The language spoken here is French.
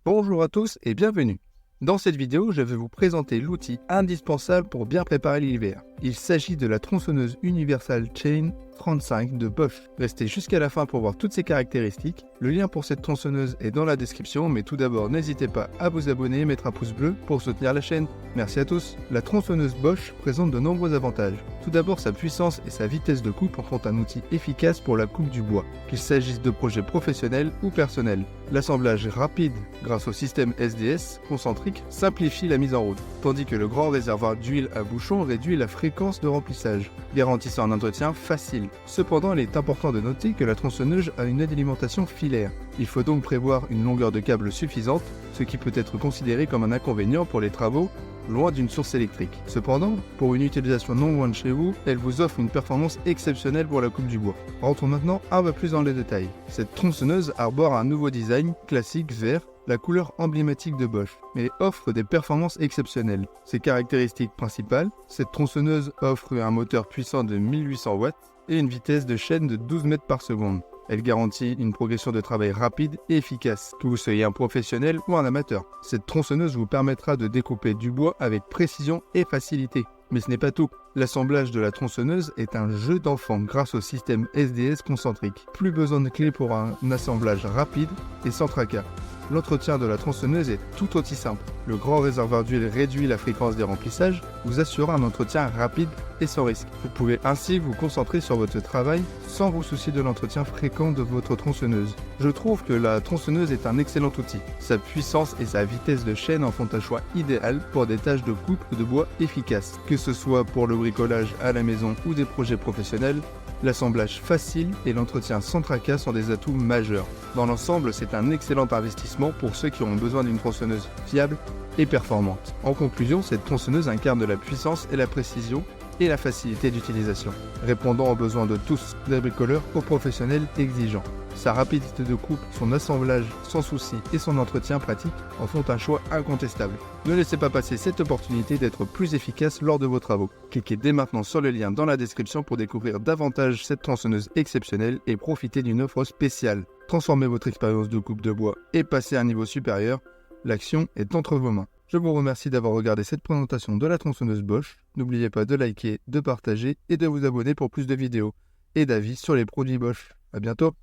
Bonjour à tous et bienvenue. Dans cette vidéo, je vais vous présenter l'outil indispensable pour bien préparer l'hiver. Il s'agit de la tronçonneuse Universal Chain 35 de Bosch. Restez jusqu'à la fin pour voir toutes ses caractéristiques. Le lien pour cette tronçonneuse est dans la description, mais tout d'abord n'hésitez pas à vous abonner et mettre un pouce bleu pour soutenir la chaîne. Merci à tous. La tronçonneuse Bosch présente de nombreux avantages. Tout d'abord, sa puissance et sa vitesse de coupe en font un outil efficace pour la coupe du bois, qu'il s'agisse de projets professionnels ou personnels. L'assemblage rapide grâce au système SDS concentrique simplifie la mise en route, tandis que le grand réservoir d'huile à bouchon réduit la fréquence de remplissage, garantissant un entretien facile. Cependant, il est important de noter que la tronçonneuse a une alimentation filaire. Il faut donc prévoir une longueur de câble suffisante, ce qui peut être considéré comme un inconvénient pour les travaux loin d'une source électrique. Cependant, pour une utilisation non loin de chez vous, elle vous offre une performance exceptionnelle pour la coupe du bois. Rentrons maintenant un peu plus dans les détails. Cette tronçonneuse arbore un nouveau design, classique vert, la couleur emblématique de Bosch, mais offre des performances exceptionnelles. Ses caractéristiques principales, cette tronçonneuse offre un moteur puissant de 1800 watts et une vitesse de chaîne de 12 mètres par seconde. Elle garantit une progression de travail rapide et efficace, que vous soyez un professionnel ou un amateur. Cette tronçonneuse vous permettra de découper du bois avec précision et facilité. Mais ce n'est pas tout. L'assemblage de la tronçonneuse est un jeu d'enfant grâce au système SDS concentrique. Plus besoin de clés pour un assemblage rapide et sans tracas. L'entretien de la tronçonneuse est tout aussi simple. Le grand réservoir d'huile réduit la fréquence des remplissages, vous assurant un entretien rapide et sans risque. Vous pouvez ainsi vous concentrer sur votre travail sans vous soucier de l'entretien fréquent de votre tronçonneuse. Je trouve que la tronçonneuse est un excellent outil. Sa puissance et sa vitesse de chaîne en font un choix idéal pour des tâches de coupe de bois efficaces. Que ce soit pour le bricolage à la maison ou des projets professionnels, l'assemblage facile et l'entretien sans tracas sont des atouts majeurs. Dans l'ensemble, c'est un excellent investissement pour ceux qui ont besoin d'une tronçonneuse fiable et performante. En conclusion, cette tronçonneuse incarne la puissance et la précision et la facilité d'utilisation, répondant aux besoins de tous, des bricoleurs aux professionnels exigeants. Sa rapidité de coupe, son assemblage sans souci et son entretien pratique en font un choix incontestable. Ne laissez pas passer cette opportunité d'être plus efficace lors de vos travaux. Cliquez dès maintenant sur le lien dans la description pour découvrir davantage cette tronçonneuse exceptionnelle et profiter d'une offre spéciale. Transformez votre expérience de coupe de bois et passez à un niveau supérieur. L'action est entre vos mains. Je vous remercie d'avoir regardé cette présentation de la tronçonneuse Bosch. N'oubliez pas de liker, de partager et de vous abonner pour plus de vidéos et d'avis sur les produits Bosch. À bientôt!